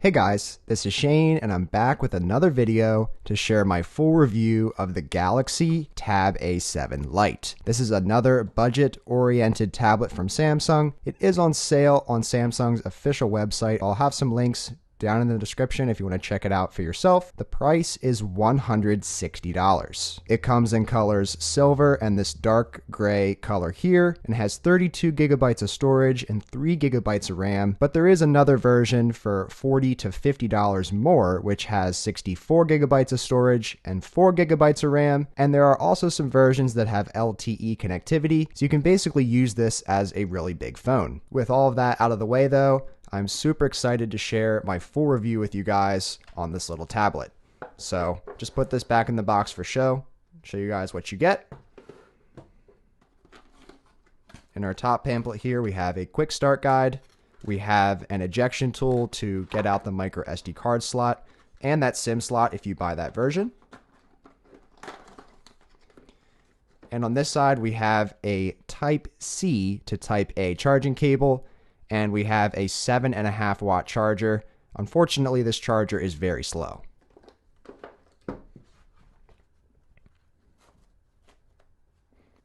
Hey guys, this is Shane and I'm back with another video to share my full review of the Galaxy Tab A7 Lite. This is another budget-oriented tablet from Samsung. It is on sale on Samsung's official website. I'll have some links down in the description if you want to check it out for yourself. The price is $160. It comes in colors silver and this dark gray color here and has 32 gigabytes of storage and 3 gigabytes of RAM, but there is another version for $40 to $50 more which has 64 gigabytes of storage and 4 gigabytes of RAM, and there are also some versions that have LTE connectivity, so you can basically use this as a really big phone. With all of that out of the way though, I'm super excited to share my full review with you guys on this little tablet. So just put this back in the box for show you guys what you get. In our top pamphlet here, we have a quick start guide. We have an ejection tool to get out the micro SD card slot and that SIM slot if you buy that version. And on this side, we have a Type C to Type A charging cable, and we have a 7.5 watt charger. Unfortunately, this charger is very slow.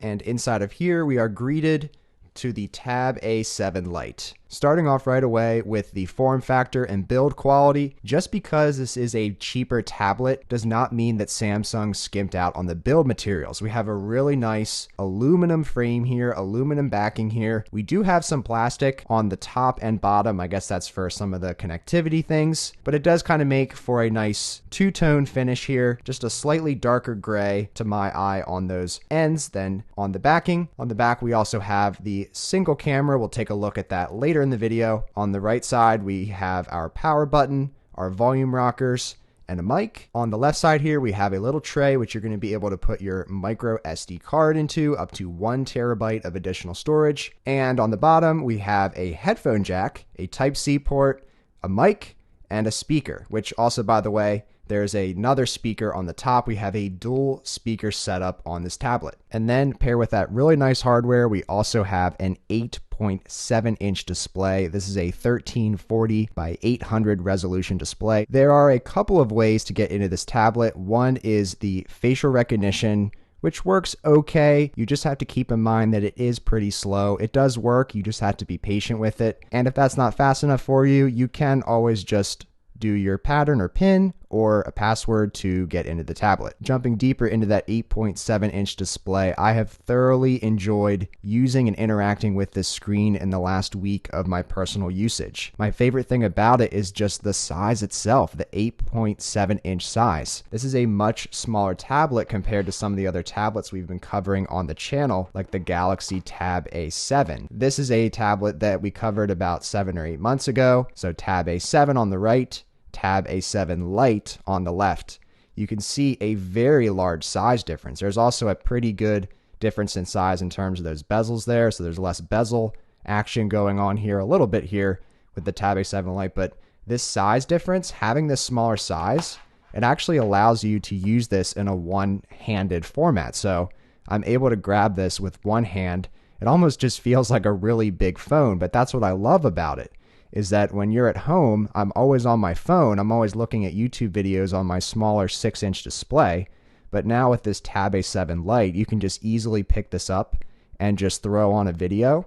And inside of here, we are greeted to the Tab A7 Lite. Starting off right away with the form factor and build quality, just because this is a cheaper tablet does not mean that Samsung skimped out on the build materials. We have a really nice aluminum frame here, aluminum backing here. We do have some plastic on the top and bottom. I guess that's for some of the connectivity things, but it does kind of make for a nice two-tone finish here, just a slightly darker gray to my eye on those ends than on the backing. On the back, we also have the single camera. We'll take a look at that later in the video. On the right side, we have our power button, our volume rockers, and a mic. On the left side here, we have a little tray which you're going to be able to put your micro SD card into, up to 1 terabyte of additional storage. And on the bottom, we have a headphone jack, a Type-C port, a mic, and a speaker, which also, by the way, there's another speaker on the top. We have a dual speaker setup on this tablet. And then pair with that really nice hardware, we also have an 8.7-inch display. This is a 1340 by 800 resolution display. There are a couple of ways to get into this tablet. One is the facial recognition, which works okay. You just have to keep in mind that it is pretty slow. It does work, you just have to be patient with it. And if that's not fast enough for you, you can always just do your pattern or PIN or a password to get into the tablet. Jumping deeper into that 8.7-inch display, I have thoroughly enjoyed using and interacting with this screen in the last week of my personal usage. My favorite thing about it is just the size itself, the 8.7-inch size. This is a much smaller tablet compared to some of the other tablets we've been covering on the channel, like the Galaxy Tab A7. This is a tablet that we covered about 7 or 8 months ago. So Tab A7 on the right, Tab A7 Lite on the left. You can see a very large size difference. There's also a pretty good difference in size in terms of those bezels there. So there's less bezel action going on here, a little bit here with the Tab A7 Lite, but this size difference, having this smaller size, it actually allows you to use this in a one-handed format. So I'm able to grab this with one hand. It almost just feels like a really big phone, but that's what I love about it, is that when you're at home, I'm always on my phone. I'm always looking at YouTube videos on my smaller 6-inch display. But now with this Tab A7 Lite, you can just easily pick this up and just throw on a video,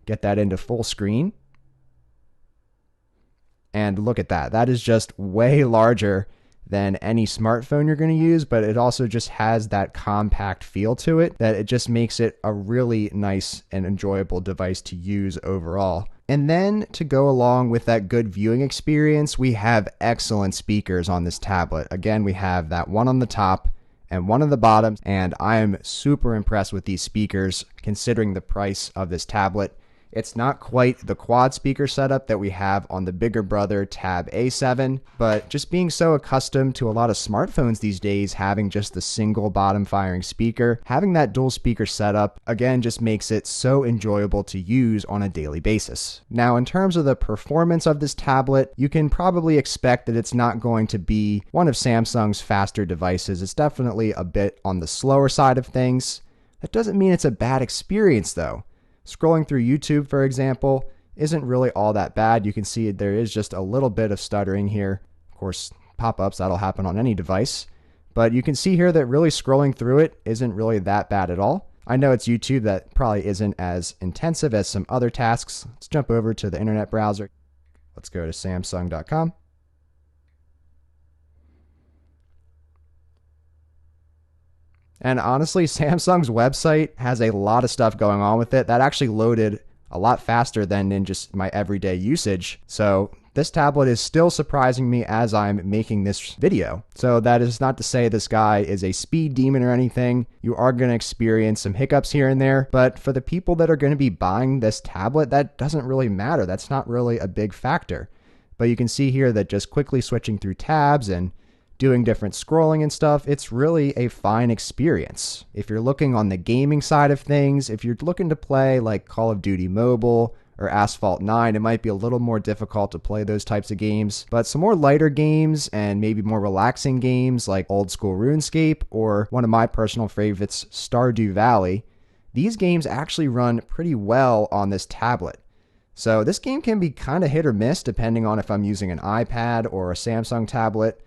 get that into full screen. And look at that. That is just way larger than any smartphone you're going to use, but it also just has that compact feel to it that it just makes it a really nice and enjoyable device to use overall. And then to go along with that good viewing experience, we have excellent speakers on this tablet. Again, we have that one on the top and one on the bottom, and I am super impressed with these speakers considering the price of this tablet. It's not quite the quad speaker setup that we have on the bigger brother Tab A7, but just being so accustomed to a lot of smartphones these days having just the single bottom firing speaker, having that dual speaker setup, again, just makes it so enjoyable to use on a daily basis. Now, in terms of the performance of this tablet, you can probably expect that it's not going to be one of Samsung's faster devices. It's definitely a bit on the slower side of things. That doesn't mean it's a bad experience though. Scrolling through YouTube, for example, isn't really all that bad. You can see there is just a little bit of stuttering here. Of course, pop-ups, that'll happen on any device. But you can see here that really scrolling through it isn't really that bad at all. I know it's YouTube, that probably isn't as intensive as some other tasks. Let's jump over to the internet browser. Let's go to Samsung.com. And honestly, Samsung's website has a lot of stuff going on with it. That actually loaded a lot faster than in just my everyday usage. So this tablet is still surprising me as I'm making this video. So that is not to say this guy is a speed demon or anything. You are going to experience some hiccups here and there, but for the people that are going to be buying this tablet, that doesn't really matter. That's not really a big factor. But you can see here that just quickly switching through tabs and doing different scrolling and stuff, it's really a fine experience. If you're looking on the gaming side of things, if you're looking to play like Call of Duty Mobile or Asphalt 9, it might be a little more difficult to play those types of games. But some more lighter games and maybe more relaxing games like old school RuneScape or one of my personal favorites, Stardew Valley, these games actually run pretty well on this tablet. So this game can be kind of hit or miss depending on if I'm using an iPad or a Samsung tablet.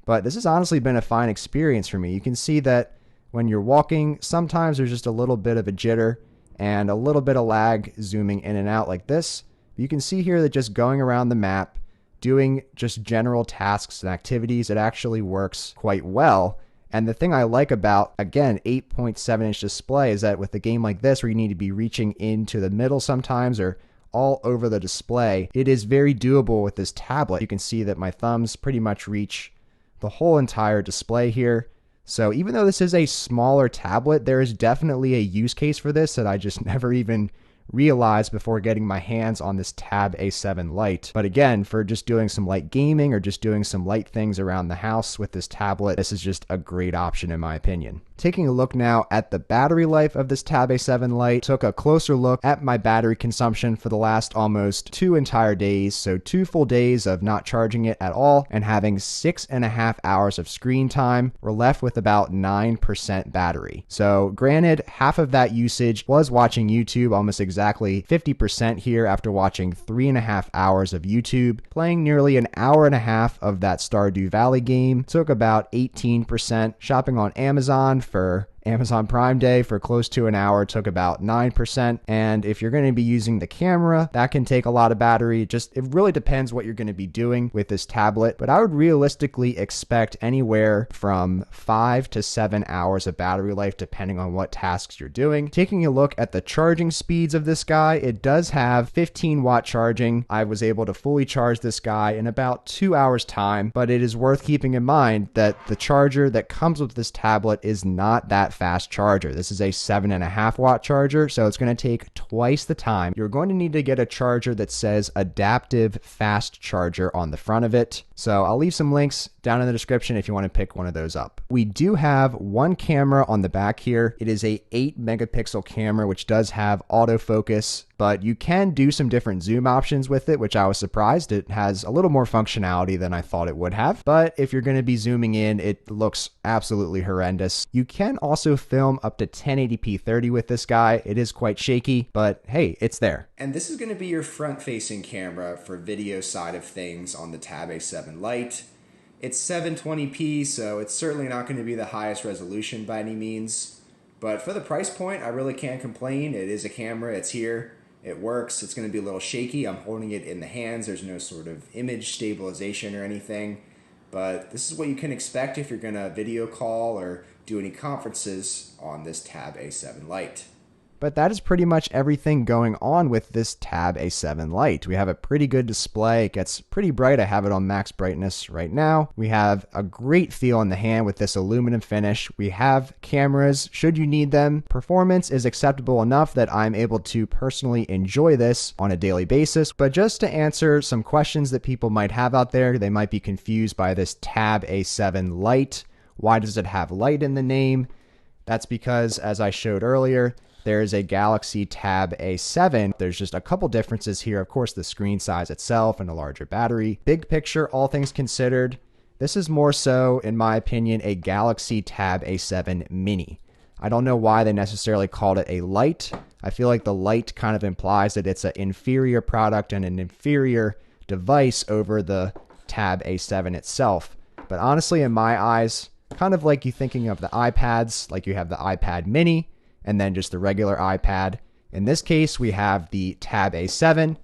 But this has honestly been a fine experience for me. You can see that when you're walking, sometimes there's just a little bit of a jitter and a little bit of lag zooming in and out like this. You can see here that just going around the map, doing just general tasks and activities, it actually works quite well. And the thing I like about, again, 8.7-inch display is that with a game like this where you need to be reaching into the middle sometimes or all over the display, it is very doable with this tablet. You can see that my thumbs pretty much reach the whole entire display here. So even though this is a smaller tablet, there is definitely a use case for this that I just never even realized before getting my hands on this Tab A7 Lite. But again, for just doing some light gaming or just doing some light things around the house with this tablet, this is just a great option in my opinion. Taking a look now at the battery life of this Tab A7 Lite, took a closer look at my battery consumption for the last almost 2 entire days. So 2 full days of not charging it at all and having 6.5 hours of screen time. We're left with about 9% battery. So granted, half of that usage was watching YouTube, almost exactly 50% here after watching 3.5 hours of YouTube. Playing nearly an hour and a half of that Stardew Valley game took about 18%. Shopping on Amazon for Amazon Prime Day for close to an hour took about 9%. And if you're going to be using the camera, that can take a lot of battery. It really depends what you're going to be doing with this tablet. But I would realistically expect anywhere from 5 to 7 hours of battery life, depending on what tasks you're doing. Taking a look at the charging speeds of this guy, it does have 15-watt charging. I was able to fully charge this guy in about 2 hours time, but it is worth keeping in mind that the charger that comes with this tablet is not that fast charger. This is a 7.5 watt charger, so it's going to take twice the time. You're going to need to get a charger that says adaptive fast charger on the front of it. So I'll leave some links down in the description if you want to pick one of those up. We do have one camera on the back here. It is a 8 megapixel camera, which does have autofocus, but you can do some different zoom options with it, which I was surprised. It has a little more functionality than I thought it would have. But if you're going to be zooming in, it looks absolutely horrendous. You can also film up to 1080p 30 with this guy. It is quite shaky, but hey, it's there. And this is going to be your front-facing camera for video side of things on the Tab A7 Lite. It's 720p, so it's certainly not going to be the highest resolution by any means. But for the price point, I really can't complain. It is a camera, it's here, it works. It's going to be a little shaky. I'm holding it in the hands. There's no sort of image stabilization or anything. But this is what you can expect if you're going to video call or do any conferences on this Tab A7 Lite. But that is pretty much everything going on with this Tab A7 Lite. We have a pretty good display. It gets pretty bright. I have it on max brightness right now. We have a great feel in the hand with this aluminum finish. We have cameras should you need them. Performance is acceptable enough that I'm able to personally enjoy this on a daily basis. But just to answer some questions that people might have out there, they might be confused by this Tab A7 Lite. Why does it have Lite in the name? That's because, as I showed earlier, there is a Galaxy Tab A7. There's just a couple differences here. Of course, the screen size itself and a larger battery. Big picture, all things considered, this is more so, in my opinion, a Galaxy Tab A7 Mini. I don't know why they necessarily called it a Lite. I feel like the Lite kind of implies that it's an inferior product and an inferior device over the Tab A7 itself. But honestly, in my eyes, kind of like you thinking of the iPads, like you have the iPad mini and then just the regular iPad. In this case, we have the Tab A7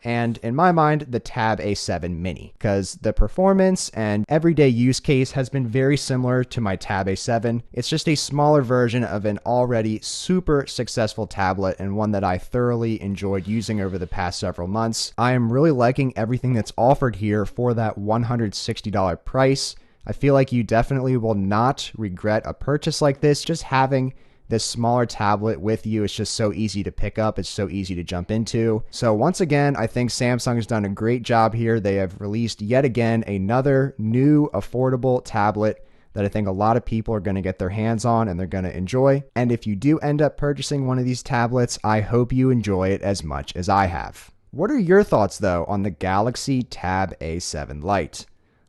and, in my mind, the Tab A7 mini, because the performance and everyday use case has been very similar to my Tab A7. It's just a smaller version of an already super successful tablet and one that I thoroughly enjoyed using over the past several months. I am really liking everything that's offered here for that $160 price. I feel like you definitely will not regret a purchase like this. Just having this smaller tablet with you, it's just so easy to pick up. It's so easy to jump into. So once again, I think Samsung has done a great job here. They have released yet again another new affordable tablet that I think a lot of people are going to get their hands on and they're going to enjoy. And if you do end up purchasing one of these tablets, I hope you enjoy it as much as I have. What are your thoughts though on the Galaxy Tab A7 Lite?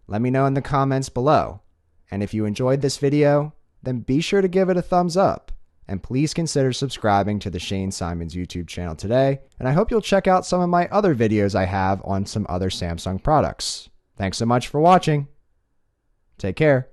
Let me know in the comments below. And if you enjoyed this video, then be sure to give it a thumbs up. And please consider subscribing to the Shane Simons YouTube channel today. And I hope you'll check out some of my other videos I have on some other Samsung products. Thanks so much for watching. Take care.